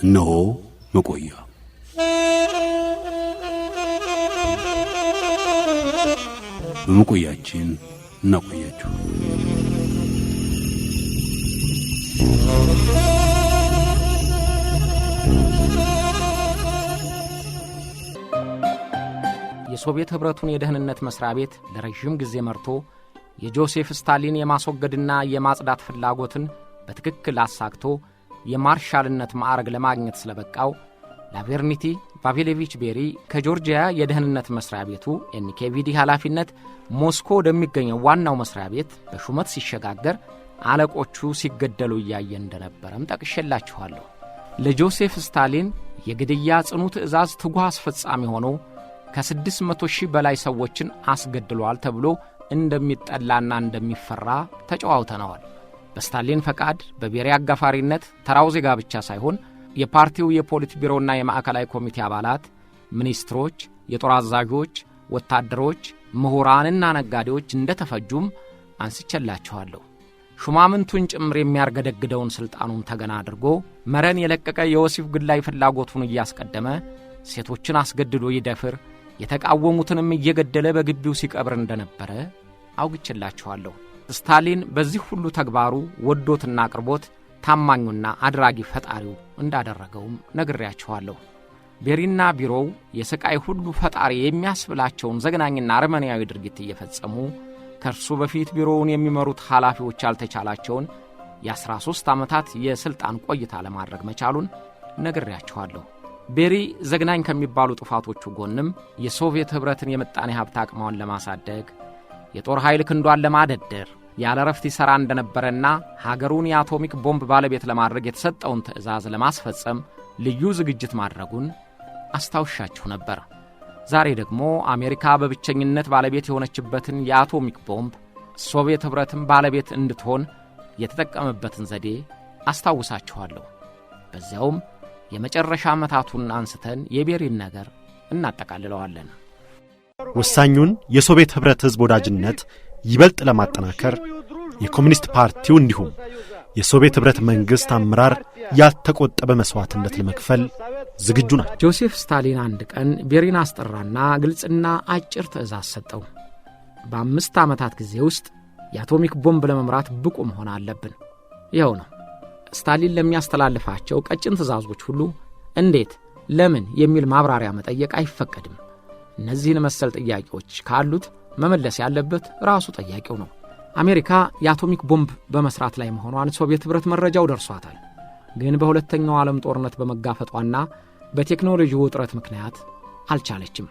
ነው መቆያ በመቆያችን እናቆያችሁ። የሶቪየት ህብረቱን የደህንነት መስሪያ ቤት ለረጅም ጊዜ መርቶ የጆሴፍ ስታሊን የማስወገድና የማጽዳት ፍላጎትን በትክክል አሳክቶ የማርሻልነት ማዕረግ ለማግኘት ስለበቃው ላቬርኒቲ ቫቪሌቪች ቤሪ ከጆርጂያ የደህንነት መስሪያ ቤቱ ኤንኬቪዲ ኃላፊነት ሞስኮ ወደሚገኘው ዋናው መስሪያ ቤት በሹመት ሲሸጋገር አለቆቹ ሲገደሉ እያየ እንደነበረም ጠቅሼላችኋለሁ። ለጆሴፍ ስታሊን የግድያ ጽኑ ትዕዛዝ ትጉህ አስፈጻሚ ሆኖ ከ600,000 በላይ ሰዎችን አስገድሏል ተብሎ እንደሚጠላና እንደሚፈራ ተጨዋውተነዋል። በስታሊን ፈቃድ በቤሪ አጋፋሪነት ተራው ዜጋ ብቻ ሳይሆን የፓርቲው የፖሊት ቢሮና የማዕከላዊ ኮሚቴ አባላት፣ ሚኒስትሮች፣ የጦር አዛዦች፣ ወታደሮች፣ ምሁራንና ነጋዴዎች እንደተፈጁም አንስቼላችኋለሁ። ሹማምንቱን ጭምር የሚያርገደግደውን ሥልጣኑን ተገና አድርጎ መረን የለቀቀ የወሲብ ግላይ ፍላጎቱን እያስቀደመ ሴቶችን አስገድዶ ይደፍር፣ የተቃወሙትንም እየገደለ በግቢው ሲቀብር እንደነበረ አውግቼላችኋለሁ። ስታሊን በዚህ ሁሉ ተግባሩ ወዶትና አቅርቦት ታማኙና አድራጊ ፈጣሪው እንዳደረገውም ነግሬያችኋለሁ። ቤሪና ቢሮው የሥቃይ ሁሉ ፈጣሪ የሚያስብላቸውን ዘግናኝና አረመኔያዊ ድርጊት እየፈጸሙ ከእርሱ በፊት ቢሮውን የሚመሩት ኃላፊዎች ያልተቻላቸውን የ13 ዓመታት የሥልጣን ቆይታ ለማድረግ መቻሉን ነግሬያችኋለሁ። ቤሪ ዘግናኝ ከሚባሉ ጥፋቶቹ ጎንም የሶቪየት ኅብረትን የምጣኔ ሀብት አቅሟን ለማሳደግ የጦር ኃይል ክንዷን ለማደደር ያለ ረፍት ይሠራ እንደነበረና ሀገሩን የአቶሚክ ቦምብ ባለቤት ለማድረግ የተሰጠውን ትዕዛዝ ለማስፈጸም ልዩ ዝግጅት ማድረጉን አስታውሻችሁ ነበር። ዛሬ ደግሞ አሜሪካ በብቸኝነት ባለቤት የሆነችበትን የአቶሚክ ቦምብ ሶቪየት ኅብረትም ባለቤት እንድትሆን የተጠቀመበትን ዘዴ አስታውሳችኋለሁ። በዚያውም የመጨረሻ ዓመታቱን አንስተን የቤሪን ነገር እናጠቃልለዋለን። ወሳኙን የሶቪየት ኅብረት ሕዝብ ወዳጅነት ይበልጥ ለማጠናከር የኮሙኒስት ፓርቲው እንዲሁም የሶቪየት ኅብረት መንግሥት አመራር ያልተቆጠበ መሥዋዕትነት ለመክፈል ዝግጁ ናቸው። ጆሴፍ ስታሊን አንድ ቀን ቤሪን አስጠራና ግልጽና አጭር ትዕዛዝ ሰጠው። በ5 ዓመታት ጊዜ ውስጥ የአቶሚክ ቦምብ ለመምራት ብቁ መሆን አለብን። ይኸው ነው። ስታሊን ለሚያስተላልፋቸው ቀጭን ትዕዛዞች ሁሉ እንዴት፣ ለምን የሚል ማብራሪያ መጠየቅ አይፈቀድም። እነዚህን መሰል ጥያቄዎች ካሉት መመለስ ያለበት ራሱ ጠያቂው ነው። አሜሪካ የአቶሚክ ቦምብ በመስራት ላይ መሆኗን ሶቪየት ኅብረት መረጃው ደርሷታል። ግን በሁለተኛው ዓለም ጦርነት በመጋፈጧና በቴክኖሎጂ ውጥረት ምክንያት አልቻለችም።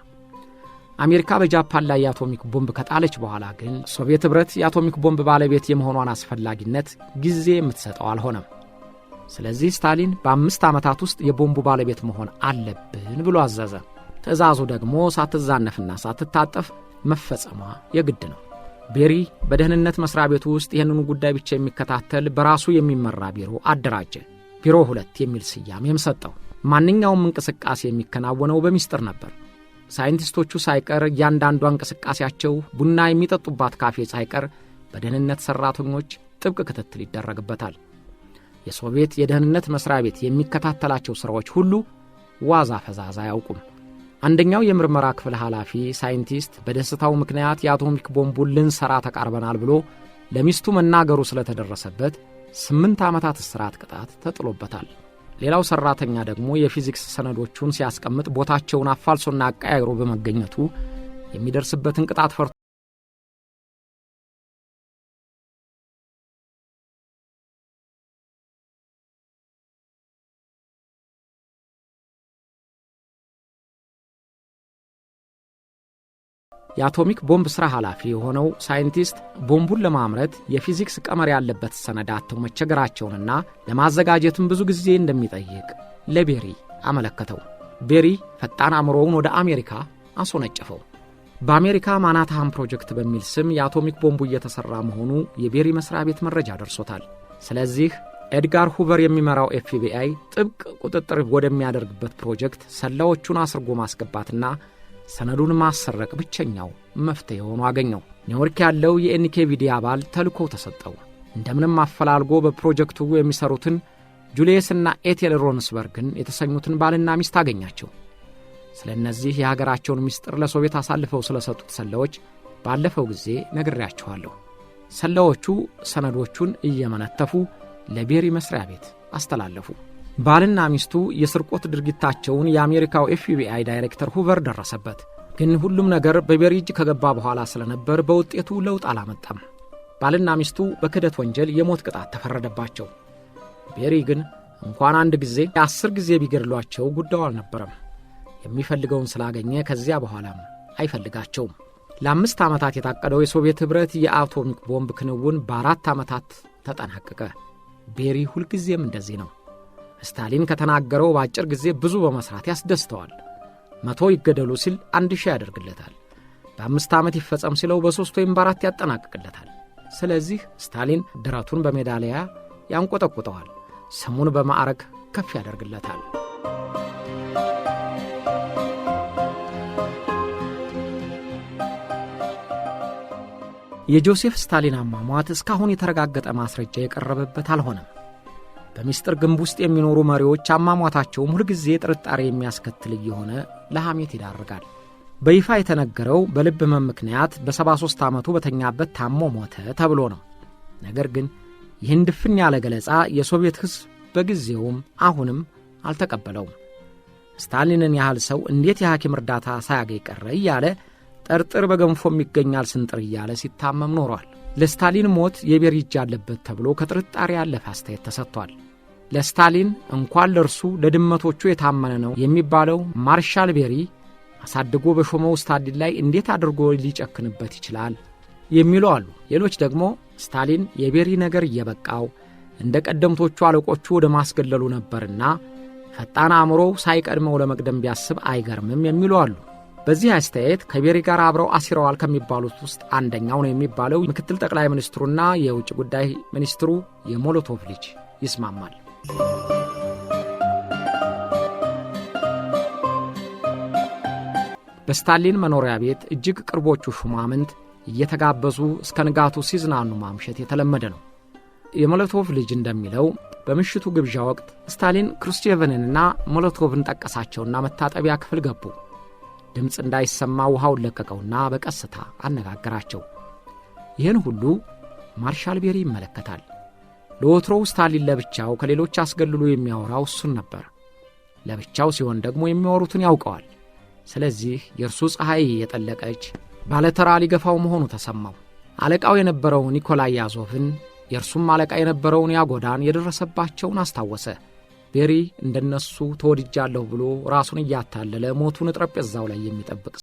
አሜሪካ በጃፓን ላይ የአቶሚክ ቦምብ ከጣለች በኋላ ግን ሶቪየት ኅብረት የአቶሚክ ቦምብ ባለቤት የመሆኗን አስፈላጊነት ጊዜ የምትሰጠው አልሆነም። ስለዚህ ስታሊን በ5 ዓመታት ውስጥ የቦምቡ ባለቤት መሆን አለብን ብሎ አዘዘ። ትዕዛዙ ደግሞ ሳትዛነፍና ሳትታጠፍ መፈጸሟ የግድ ነው። ቤሪ በደህንነት መስሪያ ቤቱ ውስጥ ይህንኑ ጉዳይ ብቻ የሚከታተል በራሱ የሚመራ ቢሮ አደራጀ። ቢሮ 2 የሚል ስያሜም ሰጠው። ማንኛውም እንቅስቃሴ የሚከናወነው በሚስጥር ነበር። ሳይንቲስቶቹ ሳይቀር እያንዳንዷ እንቅስቃሴያቸው፣ ቡና የሚጠጡባት ካፌ ሳይቀር በደህንነት ሠራተኞች ጥብቅ ክትትል ይደረግበታል። የሶቪየት የደህንነት መስሪያ ቤት የሚከታተላቸው ሥራዎች ሁሉ ዋዛ ፈዛዛ አያውቁም። አንደኛው የምርመራ ክፍል ኃላፊ ሳይንቲስት በደስታው ምክንያት የአቶሚክ ቦምቡን ልንሰራ ተቃርበናል ብሎ ለሚስቱ መናገሩ ስለተደረሰበት 8 ዓመታት እስራት ቅጣት ተጥሎበታል። ሌላው ሠራተኛ ደግሞ የፊዚክስ ሰነዶቹን ሲያስቀምጥ ቦታቸውን አፋልሶና አቀያይሮ በመገኘቱ የሚደርስበትን ቅጣት ፈርቶ የአቶሚክ ቦምብ ሥራ ኃላፊ የሆነው ሳይንቲስት ቦምቡን ለማምረት የፊዚክስ ቀመር ያለበት ሰነድ አጥተው መቸገራቸውንና ለማዘጋጀትም ብዙ ጊዜ እንደሚጠይቅ ለቤሪ አመለከተው። ቤሪ ፈጣን አእምሮውን ወደ አሜሪካ አስወነጨፈው። በአሜሪካ ማናታሃም ፕሮጀክት በሚል ስም የአቶሚክ ቦምቡ እየተሠራ መሆኑ የቤሪ መስሪያ ቤት መረጃ ደርሶታል። ስለዚህ ኤድጋር ሁቨር የሚመራው ኤፍቢአይ ጥብቅ ቁጥጥር ወደሚያደርግበት ፕሮጀክት ሰላዮቹን አስርጎ ማስገባትና ሰነዱን ማሰረቅ ብቸኛው መፍትሄ ሆኖ አገኘው። ኒውዮርክ ያለው የኤንኬቪዲ አባል ተልኮ ተሰጠው። እንደምንም አፈላልጎ በፕሮጀክቱ የሚሰሩትን ጁልየስና ኤቴል ሮንስበርግን የተሰኙትን ባልና ሚስት አገኛቸው። ስለነዚህ የሀገራቸውን ምስጢር ለሶቪየት አሳልፈው ስለሰጡት ሰላዮች ባለፈው ጊዜ ነግሬያችኋለሁ። ሰላዮቹ ሰነዶቹን እየመነተፉ ለቤሪ መስሪያ ቤት አስተላለፉ። ባልና ሚስቱ የስርቆት ድርጊታቸውን የአሜሪካው ኤፍቢአይ ዳይሬክተር ሁቨር ደረሰበት። ግን ሁሉም ነገር በቤሪ እጅ ከገባ በኋላ ስለነበር በውጤቱ ለውጥ አላመጣም። ባልና ሚስቱ በክህደት ወንጀል የሞት ቅጣት ተፈረደባቸው። ቤሪ ግን እንኳን አንድ ጊዜ 10 ጊዜ ቢገድሏቸው ጉዳዩ አልነበረም። የሚፈልገውን ስላገኘ ከዚያ በኋላም አይፈልጋቸውም። ለ5 ዓመታት የታቀደው የሶቪየት ኅብረት የአቶሚክ ቦምብ ክንውን በ4 ዓመታት ተጠናቀቀ። ቤሪ ሁልጊዜም እንደዚህ ነው። ስታሊን ከተናገረው በአጭር ጊዜ ብዙ በመስራት ያስደስተዋል። 100 ይገደሉ ሲል 1000 ያደርግለታል። በ5 ዓመት ይፈጸም ሲለው በ3 ወይም በ4 ያጠናቅቅለታል። ስለዚህ ስታሊን ድረቱን በሜዳሊያ ያንቆጠቁጠዋል፣ ስሙን በማዕረግ ከፍ ያደርግለታል። የጆሴፍ ስታሊን አሟሟት እስካሁን የተረጋገጠ ማስረጃ የቀረበበት አልሆነም። በሚስጥር ግንብ ውስጥ የሚኖሩ መሪዎች አሟሟታቸውም ሁልጊዜ ጥርጣሬ የሚያስከትል እየሆነ ለሐሜት ይዳርጋል። በይፋ የተነገረው በልብ ሕመም ምክንያት በ73 ዓመቱ በተኛበት ታሞ ሞተ ተብሎ ነው። ነገር ግን ይህን ድፍን ያለ ገለጻ የሶቪየት ሕዝብ በጊዜውም አሁንም አልተቀበለውም። ስታሊንን ያህል ሰው እንዴት የሐኪም እርዳታ ሳያገኝ ቀረ እያለ ጠርጥር በገንፎም ይገኛል ስንጥር እያለ ሲታመም ኖሯል። ለስታሊን ሞት የቤሪ እጅ አለበት ተብሎ ከጥርጣሬ ያለፈ አስተያየት ተሰጥቷል። ለስታሊን እንኳን ለእርሱ ለድመቶቹ የታመነ ነው የሚባለው ማርሻል ቤሪ አሳድጎ በሾመው ስታሊን ላይ እንዴት አድርጎ ሊጨክንበት ይችላል የሚሉ አሉ። ሌሎች ደግሞ ስታሊን የቤሪ ነገር እየበቃው እንደ ቀደምቶቹ አለቆቹ ወደ ማስገለሉ ነበርና ፈጣን አእምሮው ሳይቀድመው ለመቅደም ቢያስብ አይገርምም የሚሉ አሉ። በዚህ አስተያየት ከቤሪ ጋር አብረው አሲረዋል ከሚባሉት ውስጥ አንደኛው ነው የሚባለው ምክትል ጠቅላይ ሚኒስትሩና የውጭ ጉዳይ ሚኒስትሩ የሞሎቶቭ ልጅ ይስማማል። በስታሊን መኖሪያ ቤት እጅግ ቅርቦቹ ሹማምንት እየተጋበዙ እስከ ንጋቱ ሲዝናኑ ማምሸት የተለመደ ነው። የሞሎቶቭ ልጅ እንደሚለው በምሽቱ ግብዣ ወቅት ስታሊን ክሩስቼቭንና ሞሎቶቭን ጠቀሳቸውና መታጠቢያ ክፍል ገቡ። ድምፅ እንዳይሰማ ውሃውን ለቀቀውና በቀስታ አነጋገራቸው። ይህን ሁሉ ማርሻል ቤሪ ይመለከታል። ለወትሮው ስታሊን ለብቻው ከሌሎች አስገልሎ የሚያወራው እሱን ነበር። ለብቻው ሲሆን ደግሞ የሚያወሩትን ያውቀዋል። ስለዚህ የእርሱ ፀሐይ የጠለቀች ባለተራ ሊገፋው መሆኑ ተሰማው። አለቃው የነበረው ኒኮላይ ያዞቭን፣ የእርሱም አለቃ የነበረውን ያጎዳን የደረሰባቸውን አስታወሰ። ቤሪ እንደነሱ ተወድጃለሁ ብሎ ራሱን እያታለለ ሞቱን ጠረጴዛው ላይ የሚጠብቅ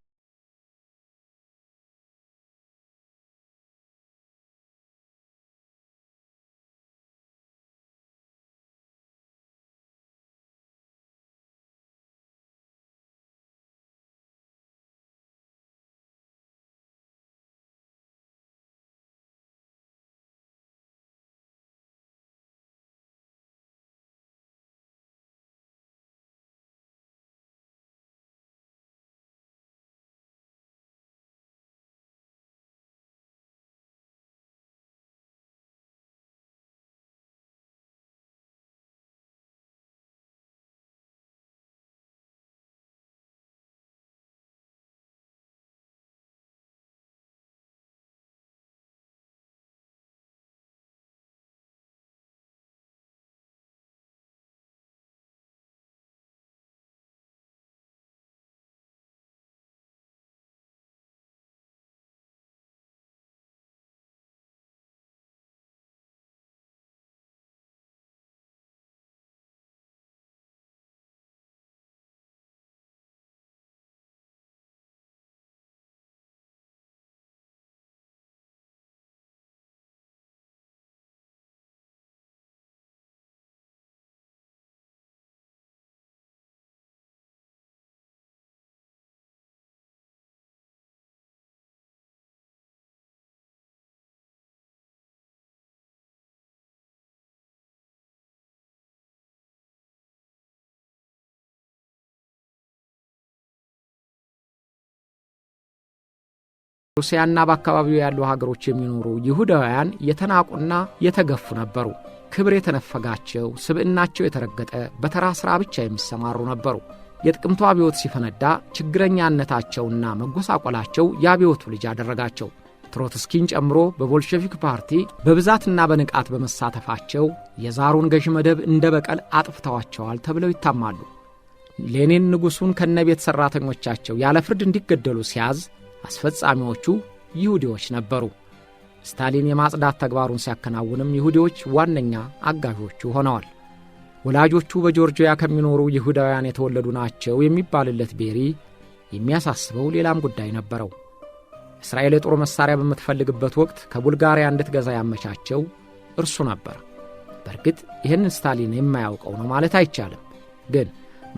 ሩሲያና በአካባቢው ያሉ ሀገሮች የሚኖሩ ይሁዳውያን የተናቁና የተገፉ ነበሩ። ክብር የተነፈጋቸው፣ ስብዕናቸው የተረገጠ፣ በተራ ሥራ ብቻ የሚሰማሩ ነበሩ። የጥቅምቱ አብዮት ሲፈነዳ ችግረኛነታቸውና መጎሳቆላቸው የአብዮቱ ልጅ አደረጋቸው። ትሮትስኪን ጨምሮ በቦልሸቪክ ፓርቲ በብዛትና በንቃት በመሳተፋቸው የዛሩን ገዥ መደብ እንደ በቀል አጥፍተዋቸዋል ተብለው ይታማሉ። ሌኒን ንጉሡን ከነቤት ሠራተኞቻቸው ያለ ፍርድ እንዲገደሉ ሲያዝ አስፈጻሚዎቹ ይሁዲዎች ነበሩ። ስታሊን የማጽዳት ተግባሩን ሲያከናውንም ይሁዲዎች ዋነኛ አጋዦቹ ሆነዋል። ወላጆቹ በጆርጂያ ከሚኖሩ ይሁዳውያን የተወለዱ ናቸው የሚባልለት ቤሪ የሚያሳስበው ሌላም ጉዳይ ነበረው። እስራኤል የጦር መሳሪያ በምትፈልግበት ወቅት ከቡልጋሪያ እንድትገዛ ያመቻቸው እርሱ ነበር። በእርግጥ ይህንን ስታሊን የማያውቀው ነው ማለት አይቻልም። ግን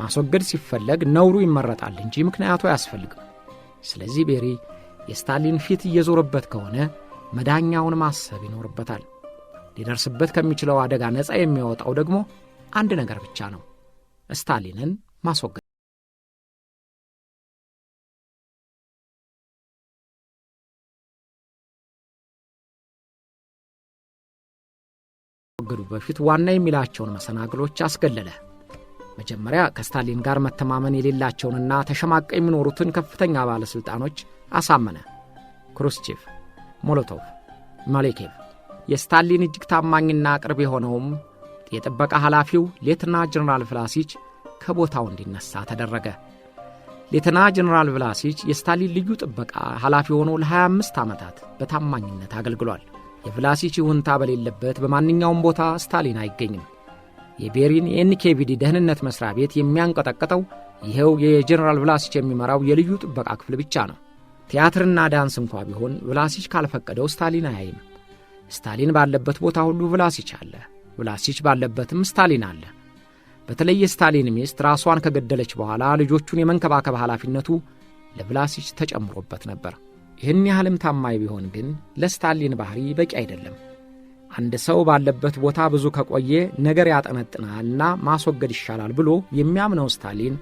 ማስወገድ ሲፈለግ ነውሩ ይመረጣል እንጂ ምክንያቱ አያስፈልግም። ስለዚህ ቤሪ የስታሊን ፊት እየዞረበት ከሆነ መዳኛውን ማሰብ ይኖርበታል። ሊደርስበት ከሚችለው አደጋ ነፃ የሚያወጣው ደግሞ አንድ ነገር ብቻ ነው፣ ስታሊንን ማስወገድ። ወገዱ በፊት ዋና የሚላቸውን መሰናክሎች አስገለለ። መጀመሪያ ከስታሊን ጋር መተማመን የሌላቸውንና ተሸማቀ የሚኖሩትን ከፍተኛ ባለሥልጣኖች አሳመነ። ክሩስቼቭ፣ ሞሎቶቭ፣ ማሌኬቭ። የስታሊን እጅግ ታማኝና ቅርብ የሆነውም የጥበቃ ኃላፊው ሌተና ጀነራል ቭላሲች ከቦታው እንዲነሳ ተደረገ። ሌተና ጀነራል ቭላሲች የስታሊን ልዩ ጥበቃ ኃላፊ ሆኖ ለ25 ዓመታት በታማኝነት አገልግሏል። የቭላሲች ይሁንታ በሌለበት በማንኛውም ቦታ ስታሊን አይገኝም። የቤሪን የኤንኬቪዲ ደህንነት መስሪያ ቤት የሚያንቀጠቅጠው ይኸው የጀነራል ቭላሲች የሚመራው የልዩ ጥበቃ ክፍል ብቻ ነው። ቲያትርና ዳንስ እንኳ ቢሆን ቭላሲች ካልፈቀደው ስታሊን አያይም። ስታሊን ባለበት ቦታ ሁሉ ቭላሲች አለ፣ ቭላሲች ባለበትም ስታሊን አለ። በተለይ የስታሊን ሚስት ራሷን ከገደለች በኋላ ልጆቹን የመንከባከብ ኃላፊነቱ ለቭላሲች ተጨምሮበት ነበር። ይህን ያህልም ታማኝ ቢሆን ግን ለስታሊን ባህሪ በቂ አይደለም። አንድ ሰው ባለበት ቦታ ብዙ ከቆየ ነገር ያጠነጥናልና ማስወገድ ይሻላል ብሎ የሚያምነው ስታሊን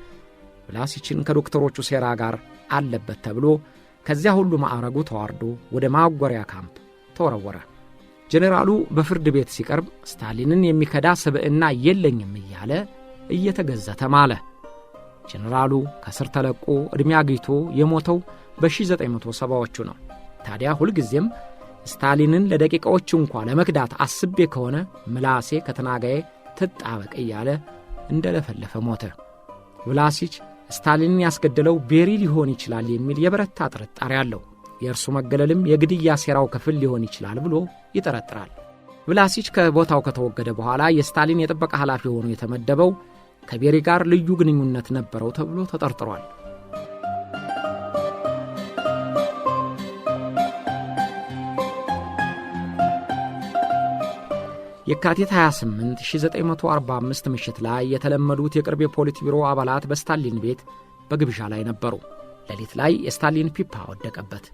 ቭላሲችን ከዶክተሮቹ ሴራ ጋር አለበት ተብሎ ከዚያ ሁሉ ማዕረጉ ተዋርዶ ወደ ማጎሪያ ካምፕ ተወረወረ። ጄኔራሉ በፍርድ ቤት ሲቀርብ ስታሊንን የሚከዳ ስብዕና የለኝም እያለ እየተገዘተ ማለ። ጄኔራሉ ከስር ተለቆ ዕድሜ አግኝቶ የሞተው በ1970ዎቹ ነው። ታዲያ ሁልጊዜም ስታሊንን ለደቂቃዎች እንኳ ለመክዳት አስቤ ከሆነ ምላሴ ከተናጋዬ ትጣበቅ እያለ እንደለፈለፈ ሞተ። ቭላሲች ስታሊንን ያስገደለው ቤሪ ሊሆን ይችላል የሚል የበረታ ጥርጣሬ አለው። የእርሱ መገለልም የግድያ ሴራው ክፍል ሊሆን ይችላል ብሎ ይጠረጥራል። ቭላሲች ከቦታው ከተወገደ በኋላ የስታሊን የጥበቃ ኃላፊ ሆኖ የተመደበው ከቤሪ ጋር ልዩ ግንኙነት ነበረው ተብሎ ተጠርጥሯል። የካቲት 28 1945 ምሽት ላይ የተለመዱት የቅርብ የፖሊት ቢሮ አባላት በስታሊን ቤት በግብዣ ላይ ነበሩ። ሌሊት ላይ የስታሊን ፒፓ ወደቀበት።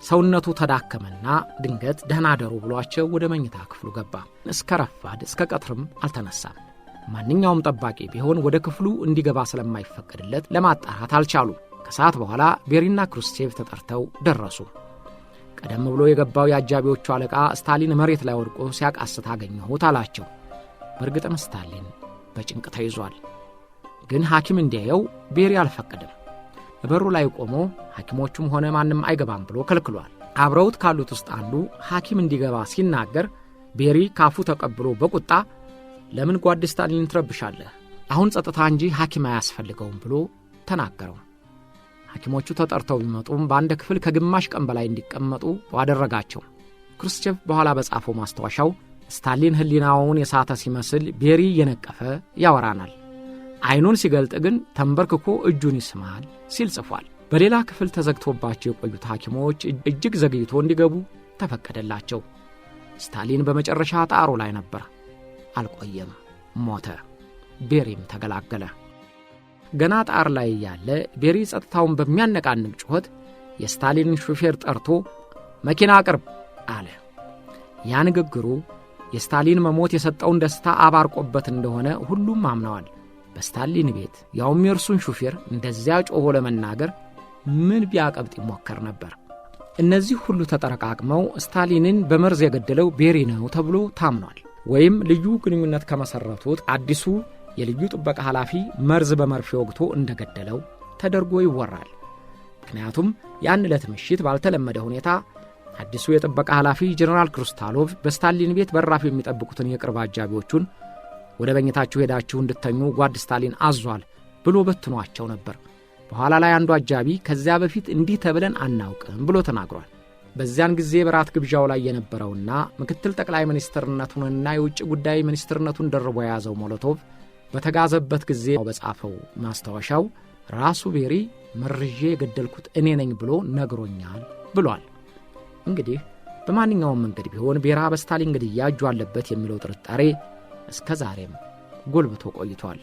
ሰውነቱ ተዳከመና ድንገት ደህና ደሩ ብሏቸው ወደ መኝታ ክፍሉ ገባ። እስከ ረፋድ እስከ ቀትርም አልተነሳም። ማንኛውም ጠባቂ ቢሆን ወደ ክፍሉ እንዲገባ ስለማይፈቀድለት ለማጣራት አልቻሉ። ከሰዓት በኋላ ቤሪና ክሩስቼቭ ተጠርተው ደረሱ። ቀደም ብሎ የገባው የአጃቢዎቹ አለቃ ስታሊን መሬት ላይ ወድቆ ሲያቃስት አገኘሁት አላቸው። በእርግጥም ስታሊን በጭንቅ ተይዟል። ግን ሐኪም እንዲያየው ቤሪ አልፈቀደም። በበሩ ላይ ቆሞ ሐኪሞቹም ሆነ ማንም አይገባም ብሎ ከልክሏል። አብረውት ካሉት ውስጥ አንዱ ሐኪም እንዲገባ ሲናገር ቤሪ ካፉ ተቀብሎ በቁጣ ለምን ጓድ ስታሊን ትረብሻለህ? አሁን ጸጥታ እንጂ ሐኪም አያስፈልገውም ብሎ ተናገረው። ሐኪሞቹ ተጠርተው ቢመጡም በአንድ ክፍል ከግማሽ ቀን በላይ እንዲቀመጡ አደረጋቸው። ክሩስቼቭ በኋላ በጻፈው ማስታወሻው ስታሊን ሕሊናውን የሳተ ሲመስል ቤሪ እየነቀፈ ያወራናል፣ ዓይኑን ሲገልጥ ግን ተንበርክኮ እጁን ይስማል ሲል ጽፏል። በሌላ ክፍል ተዘግቶባቸው የቆዩት ሐኪሞች እጅግ ዘግይቶ እንዲገቡ ተፈቀደላቸው። ስታሊን በመጨረሻ ጣሩ ላይ ነበር። አልቆየም፣ ሞተ። ቤሪም ተገላገለ። ገና ጣር ላይ ያለ ቤሪ ጸጥታውን በሚያነቃንቅ ጩኸት የስታሊንን ሹፌር ጠርቶ መኪና አቅርብ አለ። ያ ንግግሩ የስታሊን መሞት የሰጠውን ደስታ አባርቆበት እንደሆነ ሁሉም አምነዋል። በስታሊን ቤት ያውም የእርሱን ሹፌር እንደዚያ ጮሆ ለመናገር ምን ቢያቀብጥ ይሞከር ነበር? እነዚህ ሁሉ ተጠረቃቅመው ስታሊንን በመርዝ የገደለው ቤሪ ነው ተብሎ ታምኗል። ወይም ልዩ ግንኙነት ከመሰረቱት አዲሱ የልዩ ጥበቃ ኃላፊ መርዝ በመርፌ ወግቶ እንደገደለው ተደርጎ ይወራል። ምክንያቱም ያን ዕለት ምሽት ባልተለመደ ሁኔታ አዲሱ የጥበቃ ኃላፊ ጀነራል ክሩስታሎቭ በስታሊን ቤት በራፍ የሚጠብቁትን የቅርብ አጃቢዎቹን ወደ መኝታችሁ ሄዳችሁ እንድተኙ ጓድ ስታሊን አዟል ብሎ በትኗቸው ነበር። በኋላ ላይ አንዱ አጃቢ ከዚያ በፊት እንዲህ ተብለን አናውቅም ብሎ ተናግሯል። በዚያን ጊዜ በራት ግብዣው ላይ የነበረውና ምክትል ጠቅላይ ሚኒስትርነቱንና የውጭ ጉዳይ ሚኒስትርነቱን ደርቦ የያዘው ሞሎቶቭ በተጋዘበት ጊዜ በጻፈው ማስታወሻው ራሱ ቤሪ መርዤ የገደልኩት እኔ ነኝ ብሎ ነግሮኛል ብሏል። እንግዲህ በማንኛውም መንገድ ቢሆን ቤራ በስታሊን ግድያ እጁ አለበት የሚለው ጥርጣሬ እስከ ዛሬም ጎልብቶ ቆይቷል።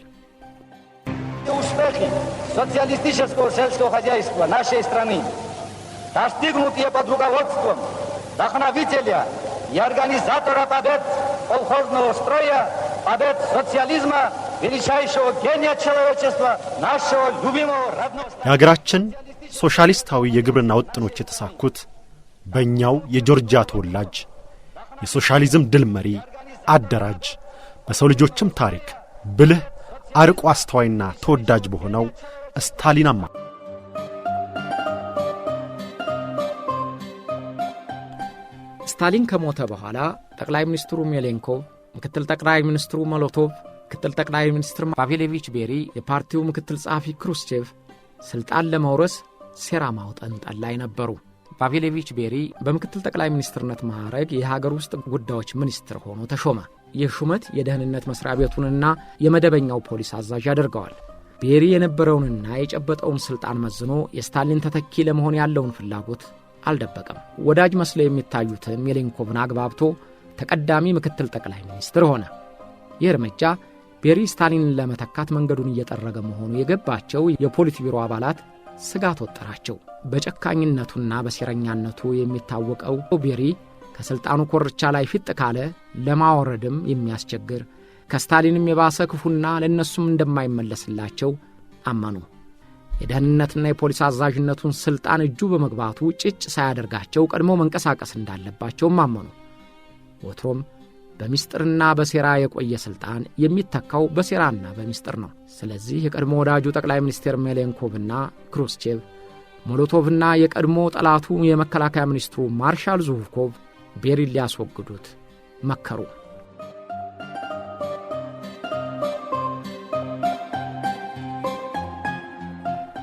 Успехи социалистического сельского хозяйства нашей страны, достигнутые под руководством вдохновителя и организатора побед колхозного строя, побед социализма, величайшего гения человечества, нашего любимого родного страны. የሀገራችን ሶሻሊስታዊ የግብርና ውጥኖች የተሳኩት በእኛው የጆርጂያ ተወላጅ የሶሻሊዝም ድል መሪ አደራጅ በሰው ልጆችም ታሪክ ብልህ አርቆ አስተዋይና ተወዳጅ በሆነው ስታሊን ስታሊን ከሞተ በኋላ ጠቅላይ ሚኒስትሩ ሜሌንኮቭ፣ ምክትል ጠቅላይ ሚኒስትሩ ሞሎቶቭ፣ ምክትል ጠቅላይ ሚኒስትር ፓቬሌቪች ቤሪ፣ የፓርቲው ምክትል ጸሐፊ ክሩስቼቭ ስልጣን ለመውረስ ሴራ ማውጠንጠን ላይ ነበሩ። ፓቬሌቪች ቤሪ በምክትል ጠቅላይ ሚኒስትርነት ማዕረግ የሀገር ውስጥ ጉዳዮች ሚኒስትር ሆኖ ተሾመ። ይህ ሹመት የደህንነት መስሪያ ቤቱንና የመደበኛው ፖሊስ አዛዥ ያደርገዋል። ቤሪ የነበረውንና የጨበጠውን ስልጣን መዝኖ የስታሊን ተተኪ ለመሆን ያለውን ፍላጎት አልደበቀም። ወዳጅ መስለው የሚታዩትም ሜሌንኮቭን አግባብቶ ተቀዳሚ ምክትል ጠቅላይ ሚኒስትር ሆነ። ይህ እርምጃ ቤሪ ስታሊንን ለመተካት መንገዱን እየጠረገ መሆኑ የገባቸው የፖሊት ቢሮ አባላት ስጋት ወጠራቸው። በጨካኝነቱና በሴረኛነቱ የሚታወቀው ቤሪ ከስልጣኑ ኮርቻ ላይ ፊት ካለ ለማወረድም የሚያስቸግር ከስታሊንም የባሰ ክፉና ለነሱም እንደማይመለስላቸው አመኑ። የደህንነትና የፖሊስ አዛዥነቱን ስልጣን እጁ በመግባቱ ጭጭ ሳያደርጋቸው ቀድሞ መንቀሳቀስ እንዳለባቸውም አመኑ። ወትሮም በሚስጥርና በሴራ የቆየ ስልጣን የሚተካው በሴራና በሚስጥር ነው። ስለዚህ የቀድሞ ወዳጁ ጠቅላይ ሚኒስትር ሜሌንኮቭና ክሩስቼቭ፣ ሞሎቶቭና የቀድሞ ጠላቱ የመከላከያ ሚኒስትሩ ማርሻል ዙሁኮቭ ቤሪን ሊያስወግዱት መከሩ።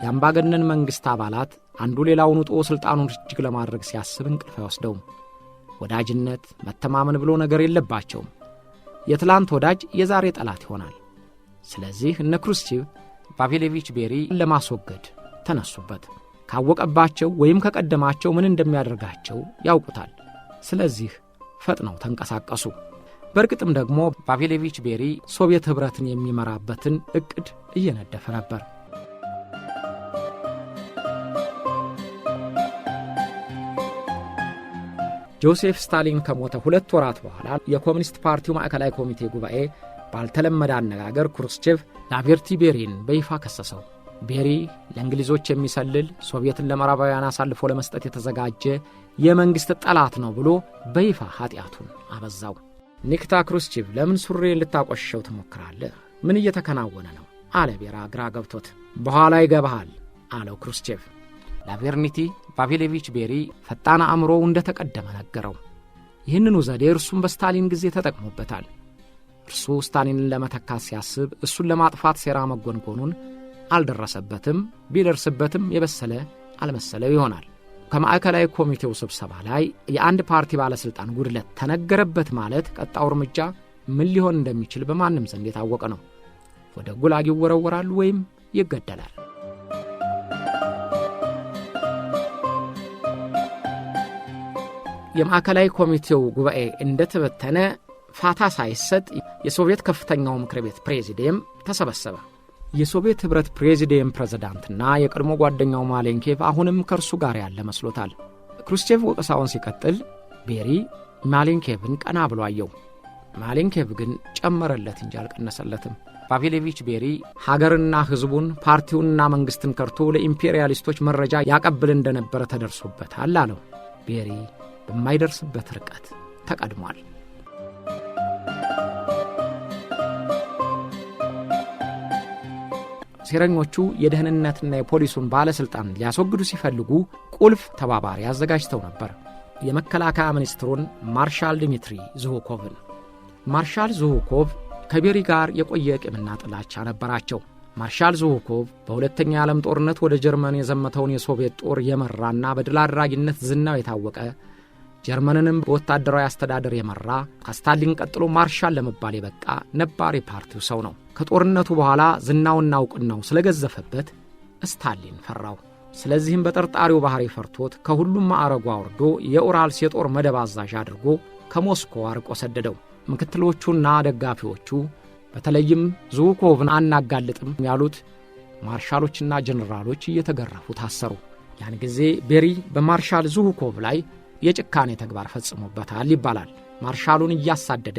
የአምባገነን መንግሥት አባላት አንዱ ሌላውን ውጦ ሥልጣኑን እጅግ ለማድረግ ሲያስብ እንቅልፍ አይወስደውም። ወዳጅነት፣ መተማመን ብሎ ነገር የለባቸውም። የትላንት ወዳጅ የዛሬ ጠላት ይሆናል። ስለዚህ እነ ክሩስቼቭ ፓቬሌቪች ቤሪ ለማስወገድ ተነሱበት። ካወቀባቸው ወይም ከቀደማቸው ምን እንደሚያደርጋቸው ያውቁታል። ስለዚህ ፈጥነው ተንቀሳቀሱ። በእርግጥም ደግሞ ፓቬሌቪች ቤሪ ሶቪየት ኅብረትን የሚመራበትን ዕቅድ እየነደፈ ነበር። ጆሴፍ ስታሊን ከሞተ 2 ወራት በኋላ የኮሚኒስት ፓርቲው ማዕከላዊ ኮሚቴ ጉባኤ ባልተለመደ አነጋገር ክሩስቼቭ ላቬርቲ ቤሪን በይፋ ከሰሰው። ቤሪ ለእንግሊዞች የሚሰልል ሶቪየትን ለምዕራባውያን አሳልፎ ለመስጠት የተዘጋጀ የመንግሥት ጠላት ነው ብሎ በይፋ ኃጢአቱን አበዛው። ኒኪታ ክሩስቼቭ ለምን ሱሬን ልታቆሽሸው ትሞክራለህ? ምን እየተከናወነ ነው? አለ ቤራ ግራ ገብቶት። በኋላ ይገባሃል አለው ክሩስቼቭ። ላቬርኒቲ ፓቬሌቪች ቤሪ ፈጣን አእምሮው እንደተቀደመ ነገረው። ይህንኑ ዘዴ እርሱም በስታሊን ጊዜ ተጠቅሞበታል። እርሱ ስታሊንን ለመተካት ሲያስብ እሱን ለማጥፋት ሴራ መጎንጎኑን አልደረሰበትም። ቢደርስበትም የበሰለ አልመሰለው ይሆናል። ከማዕከላዊ ኮሚቴው ስብሰባ ላይ የአንድ ፓርቲ ባለሥልጣን ጉድለት ተነገረበት ማለት ቀጣው እርምጃ ምን ሊሆን እንደሚችል በማንም ዘንድ የታወቀ ነው። ወደ ጉላግ ይወረወራሉ ወይም ይገደላል። የማዕከላዊ ኮሚቴው ጉባኤ እንደተበተነ ፋታ ሳይሰጥ የሶቪየት ከፍተኛው ምክር ቤት ፕሬዚደንት ተሰበሰበ። የሶቪየት ኅብረት ፕሬዝዳንትና የቀድሞ ጓደኛው ማሌንኬቭ አሁንም ከእርሱ ጋር ያለ መስሎታል። ክሩስቼቭ ወቀሳውን ሲቀጥል ቤሪ ማሌንኬቭን ቀና ብሎ አየው። ማሌንኬቭ ግን ጨመረለት እንጂ አልቀነሰለትም። ፓቬሌቪች ቤሪ ሀገርና ሕዝቡን ፓርቲውንና መንግሥትን ከርቶ ለኢምፔሪያሊስቶች መረጃ ያቀብል እንደነበረ ተደርሶበታል አለው። ቤሪ በማይደርስበት ርቀት ተቀድሟል። ሴረኞቹ የደህንነትና የፖሊሱን ባለስልጣን ሊያስወግዱ ሲፈልጉ ቁልፍ ተባባሪ አዘጋጅተው ነበር። የመከላከያ ሚኒስትሩን ማርሻል ዲሚትሪ ዙሁኮቭን። ማርሻል ዙሁኮቭ ከቤሪ ጋር የቆየ ቂምና ጥላቻ ነበራቸው። ማርሻል ዙሁኮቭ በሁለተኛው የዓለም ጦርነት ወደ ጀርመን የዘመተውን የሶቪየት ጦር የመራና በድል አድራጊነት ዝናው የታወቀ ጀርመንንም በወታደራዊ አስተዳደር የመራ ከስታሊን ቀጥሎ ማርሻል ለመባል የበቃ ነባር የፓርቲው ሰው ነው። ከጦርነቱ በኋላ ዝናውና እውቅናው ስለገዘፈበት ስታሊን ፈራው። ስለዚህም በጠርጣሪው ባህሪ ፈርቶት ከሁሉም ማዕረጉ አውርዶ የኡራልስ የጦር መደብ አዛዥ አድርጎ ከሞስኮ አርቆ ሰደደው። ምክትሎቹና ደጋፊዎቹ በተለይም ዙሁኮቭን አናጋልጥም ያሉት ማርሻሎችና ጀነራሎች እየተገረፉ ታሰሩ። ያን ጊዜ ቤሪ በማርሻል ዙሁኮቭ ላይ የጭካኔ ተግባር ፈጽሞበታል ይባላል። ማርሻሉን እያሳደደ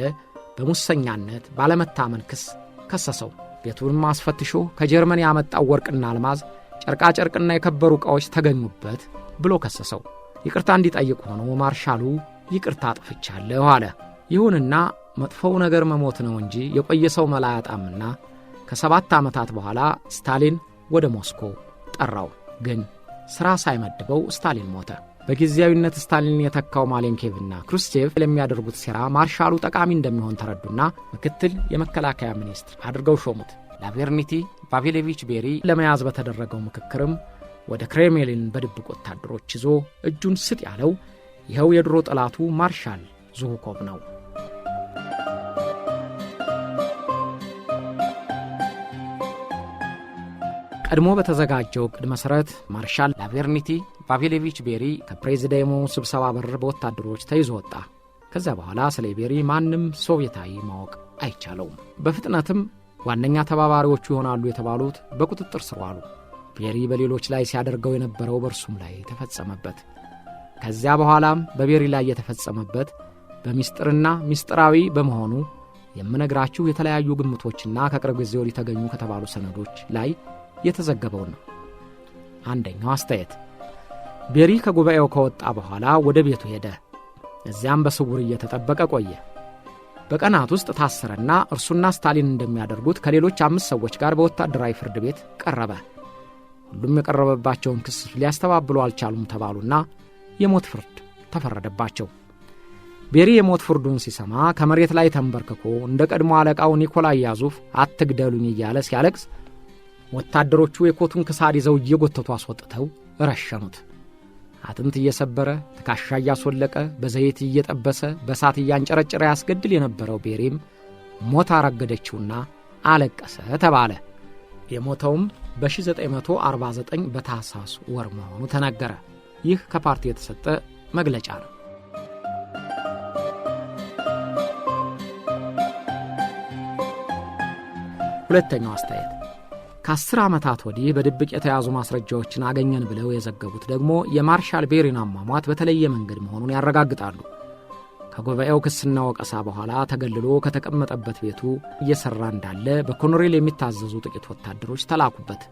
በሙሰኛነት ባለመታመን ክስ ከሰሰው። ቤቱንም አስፈትሾ ከጀርመን ያመጣው ወርቅና አልማዝ፣ ጨርቃጨርቅና የከበሩ ዕቃዎች ተገኙበት ብሎ ከሰሰው። ይቅርታ እንዲጠይቅ ሆኖ ማርሻሉ ይቅርታ አጥፍቻለሁ አለ። ይሁንና መጥፎው ነገር መሞት ነው እንጂ የቆየ ሰው መላ ያጣምና ከ7 ዓመታት በኋላ ስታሊን ወደ ሞስኮ ጠራው። ግን ሥራ ሳይመድበው ስታሊን ሞተ። በጊዜያዊነት ስታሊን የተካው ማሌንኬቭና ክሩስቼቭ ለሚያደርጉት ሴራ ማርሻሉ ጠቃሚ እንደሚሆን ተረዱና ምክትል የመከላከያ ሚኒስትር አድርገው ሾሙት። ላቬርኒቲ ፓቬሌቪች ቤሪ ለመያዝ በተደረገው ምክክርም ወደ ክሬምሊን በድብቅ ወታደሮች ይዞ እጁን ስጥ ያለው ይኸው የድሮ ጠላቱ ማርሻል ዙሁኮቭ ነው። ቀድሞ በተዘጋጀው ዕቅድ መሠረት ማርሻል ላቬርኒቲ ፓቬሌቪች ቤሪ ከፕሬዚደሙ ስብሰባ በር በወታደሮች ተይዞ ወጣ። ከዚያ በኋላ ስለ ቤሪ ማንም ሶቪየታዊ ማወቅ አይቻለውም። በፍጥነትም ዋነኛ ተባባሪዎቹ ይሆናሉ የተባሉት በቁጥጥር ስር ዋሉ። ቤሪ በሌሎች ላይ ሲያደርገው የነበረው በእርሱም ላይ ተፈጸመበት። ከዚያ በኋላም በቤሪ ላይ የተፈጸመበት በሚስጥርና ሚስጥራዊ በመሆኑ የምነግራችሁ የተለያዩ ግምቶችና ከቅርብ ጊዜ ወዲህ ተገኙ ከተባሉ ሰነዶች ላይ የተዘገበው ነው። አንደኛው አስተያየት፣ ቤሪ ከጉባኤው ከወጣ በኋላ ወደ ቤቱ ሄደ። እዚያም በስውር እየተጠበቀ ቆየ። በቀናት ውስጥ ታሰረና እርሱና ስታሊን እንደሚያደርጉት ከሌሎች 5 ሰዎች ጋር በወታደራዊ ፍርድ ቤት ቀረበ። ሁሉም የቀረበባቸውን ክስ ሊያስተባብሉ አልቻሉም ተባሉና የሞት ፍርድ ተፈረደባቸው። ቤሪ የሞት ፍርዱን ሲሰማ ከመሬት ላይ ተንበርክኮ እንደ ቀድሞ አለቃው ኒኮላይ ያዙፍ አትግደሉኝ እያለ ሲያለቅስ ወታደሮቹ የኮቱን ክሳድ ይዘው እየጎተቱ አስወጥተው ረሸኑት። አጥንት እየሰበረ ትከሻ እያስወለቀ በዘይት እየጠበሰ በሳት እያንጨረጨረ ያስገድል የነበረው ቤሪም ሞት አረገደችውና አለቀሰ ተባለ። የሞተውም በ1949 በታህሳስ ወር መሆኑ ተነገረ። ይህ ከፓርቲ የተሰጠ መግለጫ ነው። ሁለተኛው አስተያየት፣ ከ10 ዓመታት ወዲህ በድብቅ የተያዙ ማስረጃዎችን አገኘን ብለው የዘገቡት ደግሞ የማርሻል ቤሪን አሟሟት በተለየ መንገድ መሆኑን ያረጋግጣሉ። ከጉባኤው ክስና ወቀሳ በኋላ ተገልሎ ከተቀመጠበት ቤቱ እየሰራ እንዳለ በኮሎኔል የሚታዘዙ ጥቂት ወታደሮች ተላኩበት።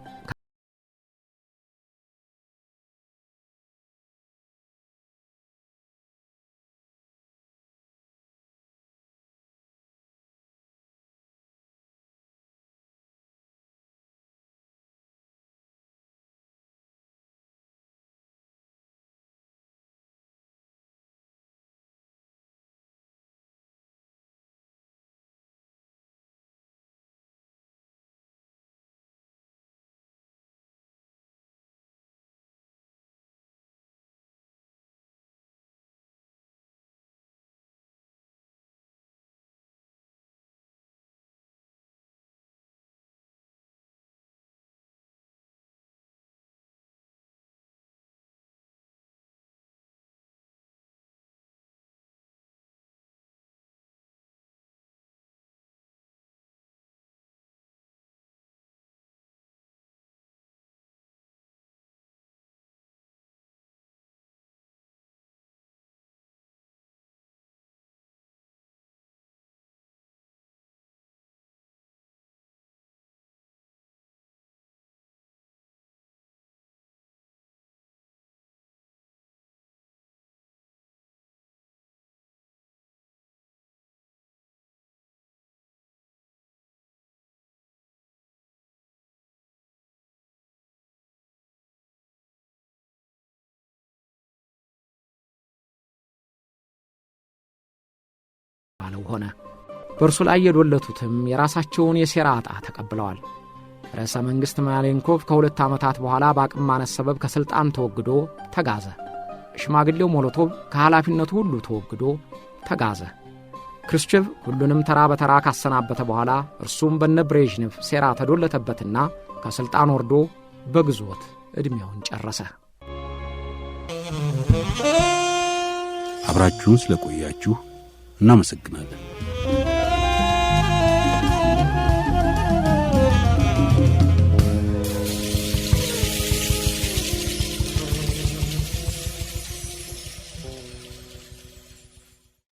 እንዳለው ሆነ። በእርሱ ላይ የዶለቱትም የራሳቸውን የሴራ ዕጣ ተቀብለዋል። ርዕሰ መንግሥት ማሌንኮቭ ከ2 ዓመታት በኋላ በአቅም ማነስ ሰበብ ከሥልጣን ተወግዶ ተጋዘ። ሽማግሌው ሞሎቶቭ ከኃላፊነቱ ሁሉ ተወግዶ ተጋዘ። ክሩስቼቭ ሁሉንም ተራ በተራ ካሰናበተ በኋላ እርሱም በነ ብሬዥኔቭ ሴራ ተዶለተበትና ከሥልጣን ወርዶ በግዞት ዕድሜውን ጨረሰ። አብራችሁን ስለቆያችሁ እናመሰግናለን።